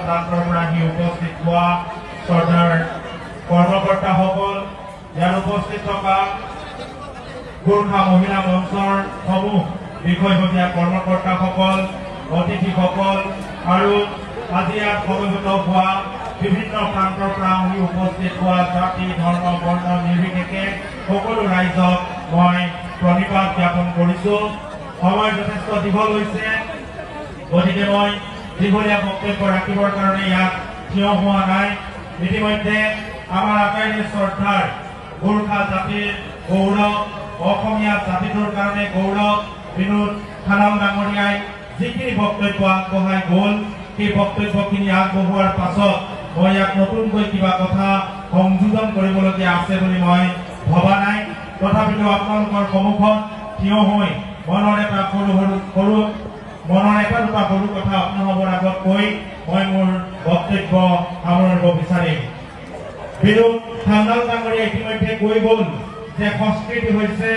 প্ৰান্তৰ পৰা আহি উপস্থিত হোৱা শ্ৰদ্ধাৰ কৰ্মকৰ্তাসকল, ইয়াৰ উপস্থিত থকা গোৰ্খা মহিলা মঞ্চৰ সমূহ বিষয়ববীয়া কৰ্মকৰ্তাসকল, অতিথিসকল আৰু আজি ইয়াত সমবেত হোৱা বিভিন্ন প্ৰান্তৰ পৰা আহি উপস্থিত হোৱা জাতি ধৰ্ম বৰ্ণ নিৰ্বিশেষে সকলো ৰাইজক মই প্ৰণিপাত জ্ঞাপন কৰিছো। সময় যথেষ্ট দীঘল হৈছে, গতিকে মই দীঘলীয়া বক্তব্য ৰাখিবৰ কাৰণে ইয়াত থিয় হোৱা নাই। ইতিমধ্যে আমাৰ আটাইৰে শ্ৰদ্ধাৰ গোৰ্খা জাতিৰ গৌৰৱ, অসমীয়া জাতিটোৰ কাৰণে গৌৰৱ বিনোদ খানাল ডাঙৰীয়াই যিখিনি বক্তব্য আগবঢ়াই গ'ল, সেই বক্তব্যখিনি আগবঢ়োৱাৰ পাছত মই ইয়াত নতুনকৈ কিবা কথা সংযোজন কৰিবলগীয়া আছে বুলি মই ভবা নাই। তথাপিতো আপোনালোকৰ সন্মুখত থিয় হৈ মনৰ এটা দুটা সৰু কথা আপোনালোকৰ আগত কৈ মই মোৰ বক্তব্য সামৰিব বিচাৰিম। বিনোদ খানাল ডাঙৰীয়াই ইতিমধ্যে কৈ গ'ল যে সংস্কৃতি হৈছে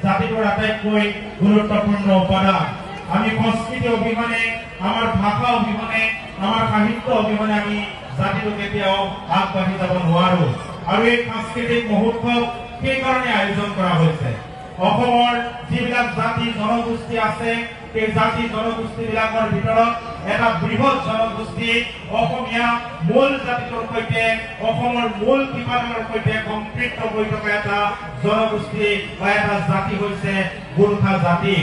জাতিটোৰ আটাইতকৈ গুৰুত্বপূৰ্ণ উপাদান। আমি সংস্কৃতি অবিহনে, আমাৰ ভাষা অবিহনে, আমাৰ সাহিত্য অবিহনে আমি জাতিটো কেতিয়াও আগবাঢ়ি যাব নোৱাৰো। আৰু এই সাংস্কৃতিক মহোৎসৱ সেইকাৰণে আয়োজন কৰা হৈছে। অসমৰ যিবিলাক জাতি জনগোষ্ঠী আছে, সেই জাতি জনগোষ্ঠী বিলাকৰ ভিতৰত এটা বৃহৎ জনগোষ্ঠী অসমীয়া মূল জাতিটোৰ সৈতে, অসমৰ মূল কিবানৰ সৈতে সম্পৃক্ত হৈ থকা এটা জনগোষ্ঠী বা এটা জাতি হৈছে গোৰ্খা জাতি।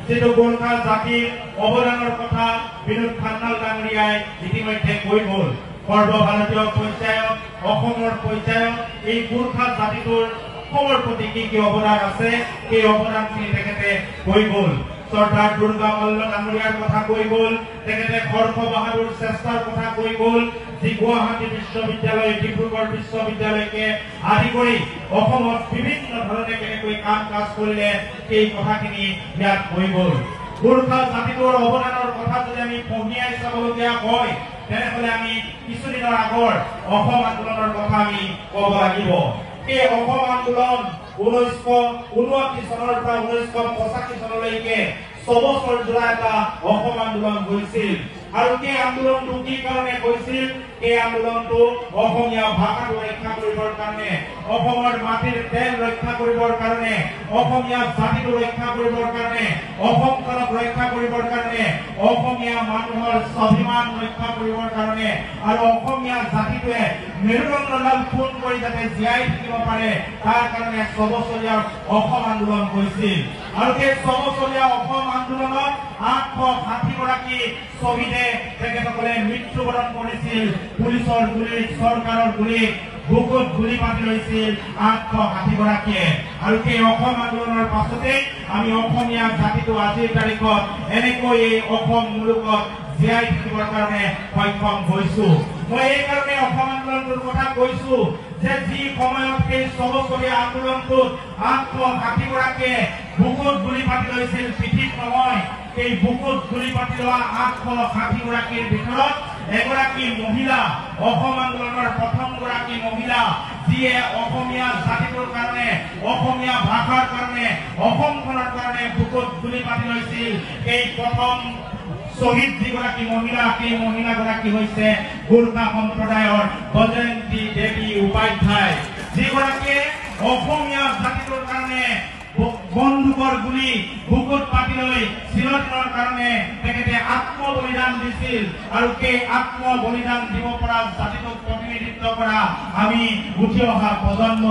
যিটো গোৰ্খা জাতিৰ অৱদানৰ কথা বিনোদ খানাল ডাঙৰীয়াই ইতিমধ্যে কৈ গ'ল। সৰ্বভাৰতীয় পৰ্যায়ত, অসমৰ পৰ্যায়ত এই গোৰ্খা জাতিটোৰ অসমৰ প্ৰতি কি কি অৱদান আছে, সেই অৱদানখিনি তেখেতে কৈ গ'ল। চৰ্দাৰ দুৰ্গা মল্ল ডাঙৰীয়াৰ কথা কৈ গ'ল, তেখেতে খৰ্গ বাহাদুৰ শ্ৰেষ্ঠৰ কথা কৈ গ'ল, যি গুৱাহাটী বিশ্ববিদ্যালয়, ডিব্ৰুগড় বিশ্ববিদ্যালয়কে আদি কৰি অসমত বিভিন্ন ধৰণে কেনেকৈ কাম কাজ কৰিলে সেই কথাখিনি ইয়াত কৈ গ'ল। গোৰ্খা জাতিটোৰ অৱদানৰ কথা যদি আমি পঢ়িয়াই চাবলগীয়া হয়, তেনেহ'লে আমি কিছুদিনৰ আগৰ অসম আন্দোলনৰ কথা আমি ক'ব লাগিব। এই অসম আন্দোলন 1979 চনৰ পৰা 1985 চনলৈকে 6 বছৰ জোৰা এটা অসম আন্দোলন হৈছিল। আৰু এই আন্দোলনটো কি কাৰণে হৈছিল? এই আন্দোলনটো অসমীয়া ভাষাটো ৰক্ষা কৰিবৰ কাৰণে, অসমৰ মাটিৰ তেল ৰক্ষা কৰিবৰ কাৰণে, অসমীয়া জাতিটো ৰক্ষা কৰিবৰ কাৰণে, অসমখনক ৰক্ষা কৰিবৰ কাৰণে, অসমীয়া মানুহৰ স্বাভিমান ৰক্ষা কৰিবৰ কাৰণে আৰু অসমীয়া জাতিটোৱে মেৰুদণ্ডডাল ফোন কৰি যাতে জীয়াই থাকিব পাৰে তাৰ কাৰণে 6 বছৰীয়া অসম আন্দোলন হৈছিল। আৰু এই 6 বছৰীয়া অসম আন্দোলনত 860 গৰাকী শ্বহীদে তেখেতসকলে মৃত্যুবৰণ কৰিছিল। পুলিচৰ গুলীত, চৰকাৰৰ গুলীত বুকুত গুলী পাতি লৈছিল 860 গৰাকীয়ে। আৰু সেই অসম আন্দোলনৰ পাছতে আমি অসমীয়া জাতিটো আজিৰ তাৰিখত এনেকৈ এই অসম মুলুকত জীয়াই থাকিবৰ কাৰণে সক্ষম হৈছো। মই এই কাৰণে অসম আন্দোলনটোৰ কথা কৈছো যে যি সময়ত সেই 6 বছৰীয়া আন্দোলনটোত 860 গৰাকীয়ে বুকুত গুলী পাতি লৈছিল, পিঠিত নহয়, এই বুকুত গুলী পাতি লোৱা 860 গৰাকীৰ ভিতৰত এগৰাকী মহিলা, অসম আন্দোলনৰ প্ৰথম গৰাকী মহিলা, যিয়ে অসমীয়া জাতিটোৰ কাৰণে, অসমীয়া ভাষাৰ কাৰণে, অসমখনৰ কাৰণে বুকুত গুলী পাতি লৈছিল। এই প্ৰথম শ্বহীদ যিগৰাকী মহিলা, সেই মহিলাগৰাকী হৈছে গোৰ্খা সম্প্ৰদায়ৰ বজয়ন্তী দেৱী উপাধ্যায়, যিগৰাকীয়ে অসমীয়া জাতিটোৰ কাৰণে বন্দুকৰ গুলী বুকুত পাতি লৈ চিৰদিনৰ কাৰণে তেখেতে আত্মবলিদান দিছিল। আৰু সেই আত্মবলিদান দিব পৰা জাতিটোক প্ৰতিনিধিত্ব কৰা আমি উঠি অহা প্ৰজন্ম।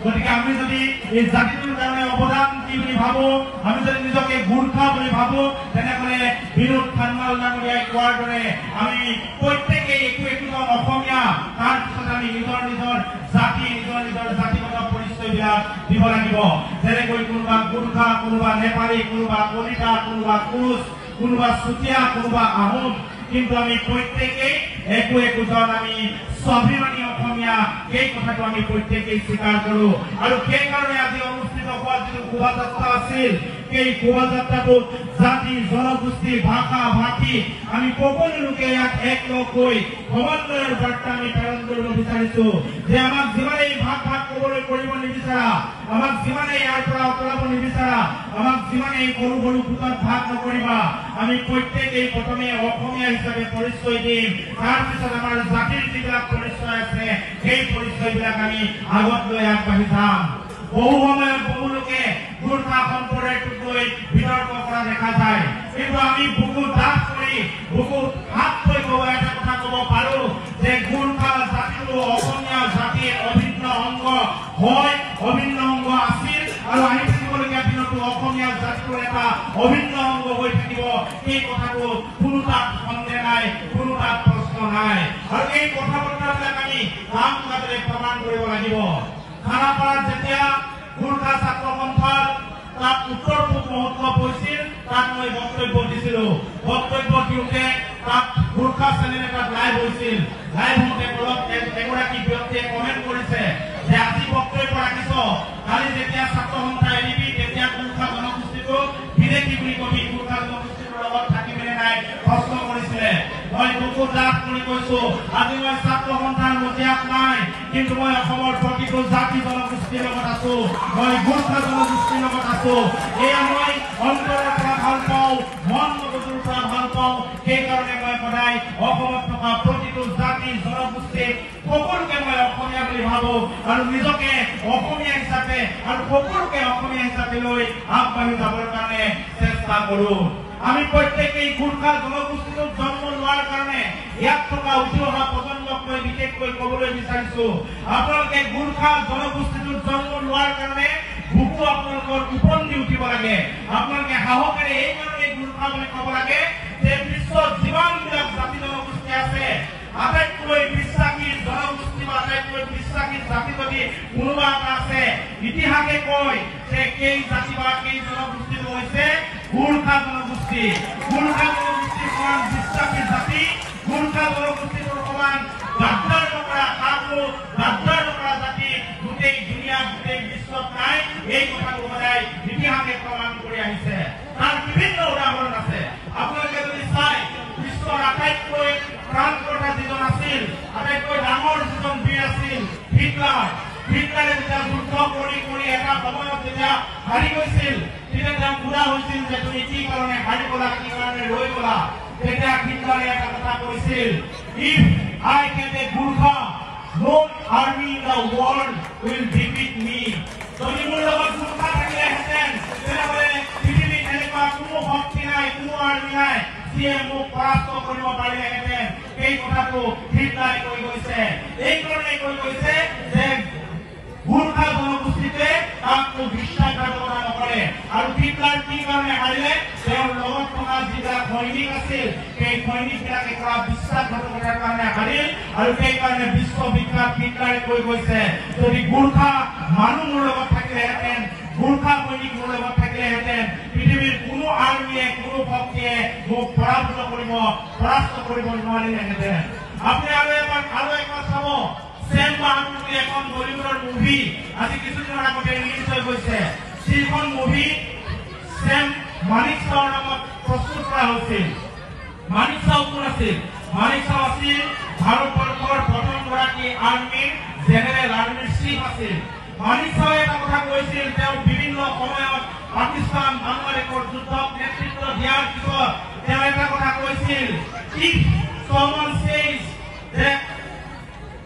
গতিকে আমি যদি এই জাতিটোৰ কাৰণে অৱদান কি বুলি ভাবো, আমি যদি নিজকে গোৰ্খা বুলি ভাবো, তেনেহ'লে বিনোদ খানাল ডাঙৰীয়াই কোৱাৰ দৰে আমি প্ৰত্যেকেই একোজন অসমীয়া, তাৰপিছত আমি নিজৰ নিজৰ জাতি, নিজৰ নিজৰ জাতিগত পৰিচয়বিলাক দিব লাগিব। যেনেকৈ কোনোবা গোৰ্খা, কোনোবা নেপালী, কোনোবা কলিতা, কোনোবা কোচ, কোনোবা চুতীয়া, কোনোবা আহোম, কিন্তু আমি প্ৰত্যেকেই একোজন আমি স্বাভিমানী অসমীয়া, সেই কথাটো আমি প্ৰত্যেকেই স্বীকাৰ কৰো। আৰু সেইকাৰণে আজি অনুষ্ঠিত হোৱা যি শোভাযাত্ৰা আছিল সেই শোভাযাত্ৰাটোত জাতি জনগোষ্ঠী ভাষা ভাষী আমি সকলো লোকে ইয়াত একলগ হৈ সমন্বয়ৰ বাৰ্তা আমি প্ৰেৰণ কৰিব বিচাৰিছো যে আমাক যিমানেই ভাগ ভাগ ক'বলৈ কৰিব নিবিচাৰা আমাক যিমানেই ইয়াৰ পৰা আঁতৰাব নিবিচাৰা আমাক যিমানেই সৰু সৰু গোটত ভাগ নকৰিবা আমি প্ৰত্যেকেই প্ৰথমে অসমীয়া হিচাপে পৰিচয় দিম তাৰপিছত আমাৰ জাতিৰ যিবিলাক পৰিচয় আছে সেই পৰিচয়বিলাক আমি আগত লৈ আগবাঢ়ি যাম বহু সময়ত বহু লোকে গোৰ্খা সম্প্ৰদায়টোক লৈ বিতৰ্ক কৰা দেখা যায় কিন্তু আমি বুকু ডাঠ কৰি বুকু হাত থৈ এটা কথা ক'ব পাৰো যে গোৰ্খা জাতিটো অসমীয়া জাতিৰ অভিন্ন অংগ হয় অভিন্ন অংগ আছিল আৰু আহি থাকিবলগীয়া দিনতো অসমীয়া জাতিটোৰ এটা অভিন্ন অংগ হৈ থাকিব এই কথাটো কোনো তাত সন্দেহ নাই কোনো তাত প্ৰশ্ন নাই আৰু এই কথা বতৰাবিলাক আমি কাম কাজেৰে প্ৰমাণ কৰিব লাগিব খানাপাৰাত যেতিয়া গোৰ্খা ছাত্ৰ সন্থাৰ তাত উত্তৰ পূব মহোৎসৱ হৈছিল তাত মই বক্তব্য দিছিলো বক্তব্য দিওঁতে তাত গোৰ্খা চেনেল এটাত লাইভ হৈছিল লাইভ হওঁতে তলত এগৰাকী ব্যক্তিয়ে কমেণ্ট কৰিছে যে আজি বক্তব্য ৰাখিছ কালি যেতিয়া ছাত্ৰ সন্থা এৰিবি তেতিয়া গোৰ্খা জনগোষ্ঠীটো বিদেশী বুলি কবি গোৰ্খা জনগোষ্ঠীৰ লগত থাকিবলৈ নাই প্ৰশ্ন কৰিছিলে মই বুকু ডাঠ কৰি কৈছো আজি মই ছাত্ৰ সন্থাৰ মজিয়াত নাই কিন্তু মই অসমৰ প্ৰতিটো জাতি জনগোষ্ঠীৰ লগত আছো মই গোৰ্খা জনগোষ্ঠীৰ লগত আছো এয়া মই অন্তৰৰ পৰা ভাল পাওঁ মন মগজুৰ পৰা ভাল পাওঁ সেইকাৰণে মই সদায় অসমত থকা প্ৰতিটো জাতি জনগোষ্ঠী সকলোকে মই অসমীয়া বুলি ভাবো আৰু নিজকে অসমীয়া হিচাপে আৰু সকলোকে অসমীয়া হিচাপে লৈ আগবাঢ়ি যাবৰ কাৰণে চেষ্টা কৰো আমি প্ৰত্যেকেই গোৰ্খা জনগোষ্ঠীটোক জন্ম লোৱাৰ কাৰণে ইয়াত থকা উঠি অহা প্ৰজন্মক মই বিশেষকৈ ক'বলৈ বিচাৰিছো আপোনালোকে গোৰ্খা জনগোষ্ঠীটোক জন্ম লোৱাৰ কাৰণে বুকু আপোনালোকৰ উপন্দি উঠিব লাগে আপোনালোকে সাহসেৰে এইকাৰণে গোৰ্খা বুলি ক'ব লাগে যে বিশ্বত যিমানবিলাক জাতি জনগোষ্ঠী আছে আটাইতকৈ বিশ্বাসী জনগোষ্ঠী বা আটাইতকৈ বিশ্বাসী জাতি যদি কোনোবা এটা আছে ইতিহাসে কয় যে সেই জাতি বা সেই জনগোষ্ঠীটো হৈছে গোৰ্খা জনগোষ্ঠী গোৰ্খা জনগোষ্ঠীৰ সমান বিশ্বাসী জাতি গোৰ্খা জনগোষ্ঠীৰ সমান গাদ্দাৰ নকৰা কাকো গাদ্দাৰ নকৰা জাতি গোটেই দুনিয়া গোটেই বিশ্বত নাই এই কথাটো সদায় ইতিহাসে প্ৰমাণ কৰি আহিছে তাৰ বিভিন্ন উদাহৰণ আছে আপোনালোকে যদি চাই বিশ্বৰ আটাইতকৈ প্ৰাণকৰ্তা যিজন আছিল আটাইতকৈ ডাঙৰ যিজন বীৰ আছিল হিটলাৰে যেতিয়া যুদ্ধ কৰি কৰি এটা সময়ত যেতিয়া হাৰি গৈছিল তেতিয়া তেওঁ বুঢ়া হৈছিল যে তুমি কি কাৰণে হাৰি গলা কি কাৰণে ৰৈ গলা তেতিয়া হিটলাৰে এটা কথা কৈছিল if I can a Gorkha no army in the world will defeat me যদি মোৰ লগত গোৰ্খা থাকিলেহেঁতেন তেনেহ'লে পৃথিৱীত এনেকুৱা কোনো শক্তি নাই কোনো আৰ্মি নাই যিয়ে মোক পৰাস্ত কৰিব পাৰিলেহেঁতেন এই কথাটো হিটলাৰে কৈ গৈছে এইকাৰণে কৈ গৈছে যে গোৰ্খা জনগোষ্ঠীটোৱে তাক বিশ্বাসঘাতকতা নকৰে আৰু হিটলাৰ কি কাৰণে হাৰিলে তেওঁৰ লগত থকা যিবিলাক সৈনিক আছিল সেই সৈনিকবিলাকে কৰা বিশ্বাসঘাতকতাৰ কাৰণে হাৰিল আৰু সেইকাৰণে বিশ্ববিখ্যাত হিটলাৰে কৈ গৈছে যদি গোৰ্খা মানুহ মোৰ লগত থাকিলেহেঁতেন গোৰ্খা সৈনিক মোৰ লগত থাকিলেহেঁতেন পৃথিৱীৰ কোনো আৰ্মিয়ে কোনো শক্তিয়ে মোক পৰাস্ত কৰিব নোৱাৰিলেহেঁতেন আপুনি আৰু এবাৰ চাব সেম বাহাদুৰ বুলি এখন বলিউডৰ মুভি আজি কিছুদিনৰ আগতে ৰিলিজ হৈ গৈছে যিখন মুভি সেম মানিক শ্বাহৰ নামত প্ৰস্তুত কৰা হৈছিল মানিক শ্বাহ কোন আছিল মানিক শ্বাহ আছিল ভাৰতবৰ্ষৰ প্ৰথমগৰাকী আৰ্মিৰ জেনেৰেল আৰ্মিৰ চিফ আছিল মানিক শ্বাহে এটা কথা কৈছিল তেওঁ বিভিন্ন সময়ত পাকিস্তান বাংলাদেশৰ যুদ্ধত নেতৃত্ব দিয়াৰ পিছত তেওঁ এটা কথা কৈছিল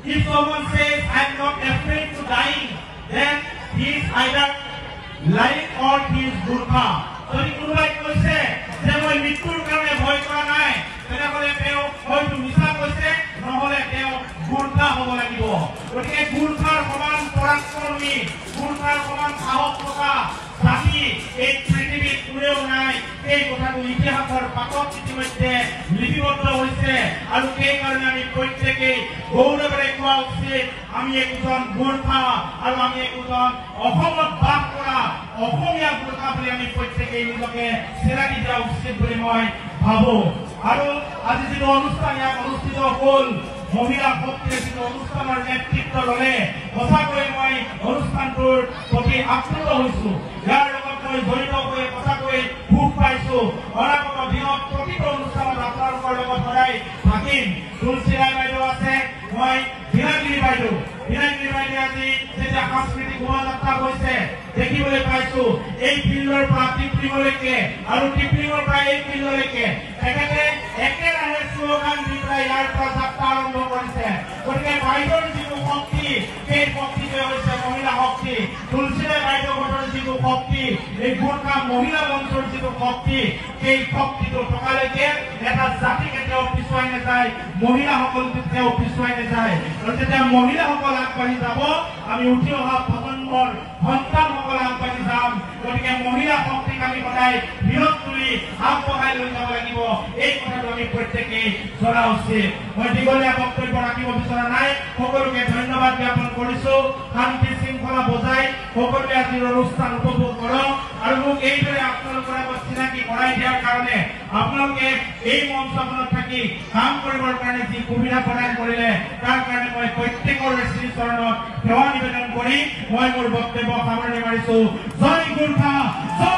If someone says I am not afraid to die, then he is either lying or he is Gurkha. যদি কোনোবাই কৈছে যে মই মৃত্যুৰ কাৰণে ভয় কৰা নাই তেনেহ'লে তেওঁ হয়তো মিছা কৈছে নহ'লে তেওঁ গুৰ্খা হ'ব লাগিব গতিকে গুৰ্খাৰ সমান পৰাক্ৰমী গুৰ্খাৰ সমান সাহস থকা জাতি এই পৃথিৱীত কোনেও নাই এই কথাটো ইতিহাসৰ পাতত ইতিমধ্যে লিপিবদ্ধ হৈছে আৰু সেইকাৰণে আমি প্ৰত্যেকেই গৌৰৱেৰে কোৱা উচিত আমি একজন গুৰ্খা আৰু আমি একজন অসমত বাস কৰা অসমীয়া গুৰ্খা বুলি আমি প্ৰত্যেকেই নিজকে চিনাকি দিয়া উচিত বুলি মই ভাবো আৰু আজি যিটো অনুষ্ঠান ইয়াত অনুষ্ঠিত হ'ল মহিলা শক্তিয়ে যিটো অনুষ্ঠানৰ নেতৃত্ব ল'লে সঁচাকৈ মই অনুষ্ঠানটোৰ প্ৰতি আপ্লুত হৈছো। ইয়াৰ লগত মই জড়িত হৈ সঁচাকৈ সুখ পাইছো। অনাগত দিনত প্ৰতিটো অনুষ্ঠানত আপোনালোকৰ লগত সদায় থাকিম। তুলসী ৰায় বাইদেউ আছে, মই বীণাগিৰি বাইদেউ আজি যেতিয়া সাংস্কৃতিক শোভাযাত্ৰা হৈছে দেখিবলৈ পাইছো। এই ফিল্ডৰ পৰা টিপ্লিঙলৈকে আৰু টিপ্লিঙৰ পৰা এই ফিল্ডলৈকে তেখেতে একেৰাহে শ্লোগান দি পেলাই ইয়াৰ পৰা যাত্ৰা আৰম্ভ কৰিছে। গতিকে বাইদেউৰ যিটো শক্তি, সেই শক্তিটোৱে হৈছে মহিলা শক্তি। তুলসীৰায় বাইদেউহঁতৰ যিটো শক্তি, এই গোৰ্খা মহিলা মঞ্চৰ যিটো শক্তি, সেই শক্তিটো থকালৈকে এটা জাতি কেতিয়াও পিছুৱাই নাযায়, মহিলাসকল কেতিয়াও পিছুৱাই নাযায়। আৰু যেতিয়া মহিলাসকল আগবাঢ়ি যাব, আমি উঠি অহা প্ৰজন্মৰ সন্তানসকল আগবাঢ়ি যাম। গতিকে মহিলা শক্তিক আমি সদায় বিৰত তুলি আগবঢ়াই লৈ যাব লাগিব, এই কথাটো আমি প্ৰত্যেকেই জনা উচিত। মই দীঘলীয়া বক্তব্য ৰাখিব বিচৰা নাই। সকলোকে ধন্যবাদ জ্ঞাপন কৰিছো। শান্তি শৃংখলা বজাই সকলোৱে আজিৰ অনুষ্ঠান উপভোগ কৰক। আৰু মোক এইদৰে আপোনালোকৰ আগত চিনাকি কৰাই দিয়াৰ কাৰণে, আপোনালোকে এই মঞ্চখনত থাকি কাম কৰিবৰ কাৰণে যি সুবিধা প্ৰদান কৰিলে, তাৰ কাৰণে মই প্ৰত্যেকৰে শ্ৰীচৰণত সেৱা নিবেদন কৰি মই মোৰ বক্তব্য সামৰণি মাৰিছো। জয় গোৰ্খা, জয়